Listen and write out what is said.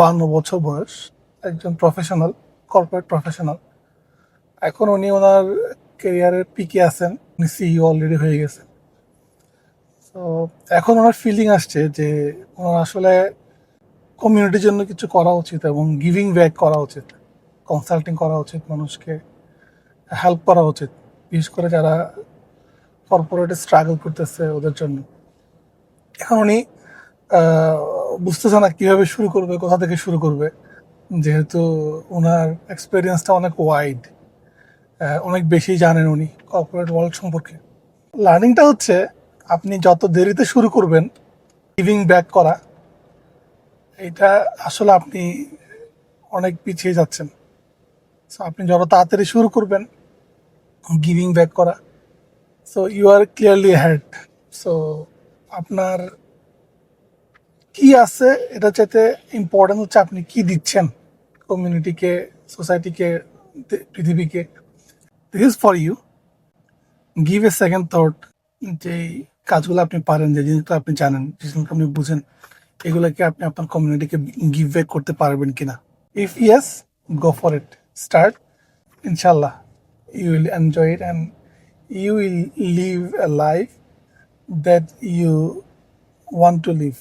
52 বছর বয়স, একজন প্রফেশনাল, কর্পোরেট প্রফেশনাল। এখন উনি ওনার ক্যারিয়ারের পিকে আছেন, উনি সিইও অলরেডি হয়ে গেছেন। তো এখন ওনার ফিলিং আসছে যে ওনার আসলে কমিউনিটির জন্য কিছু করা উচিত এবং গিভিং ব্যাক করা উচিত, কনসাল্টিং করা উচিত, মানুষকে হেল্প করা উচিত, বিশেষ করে যারা কর্পোরেটে স্ট্রাগল করতেছে ওদের জন্য। এখন উনি বুঝতেছে না কীভাবে শুরু করবে, কোথা থেকে শুরু করবে, যেহেতু ওনার এক্সপিরিয়েন্সটা অনেক ওয়াইড, অনেক বেশি জানেন উনি কর্পোরেট ওয়ার্ল্ড সম্পর্কে। লার্নিংটা হচ্ছে আপনি যত দেরিতে শুরু করবেন গিভিং ব্যাক করা, এটা আসলে আপনি অনেক পিছিয়ে যাচ্ছেন। সো আপনি যত তাড়াতাড়ি শুরু করবেন গিভিং ব্যাক করা, so you are clearly head. So আপনার কি আছে এটা চাইতে ইম্পর্টেন্ট হচ্ছে আপনি কি দিচ্ছেন কমিউনিটিকে, সোসাইটিকে, পৃথিবীকে। This is for you. Give a second thought যে কাজগুলো আপনি পারেন, যে জিনিসগুলো আপনি জানেন, যে জিনিসগুলো আপনি বুঝেন, এগুলোকে আপনি আপনার কমিউনিটিকে গিভ ব্যাক করতে পারবেন কিনা। If yes, go for it, start. ইনশাল্লাহ you will enjoy it and you will live a life that you want to live.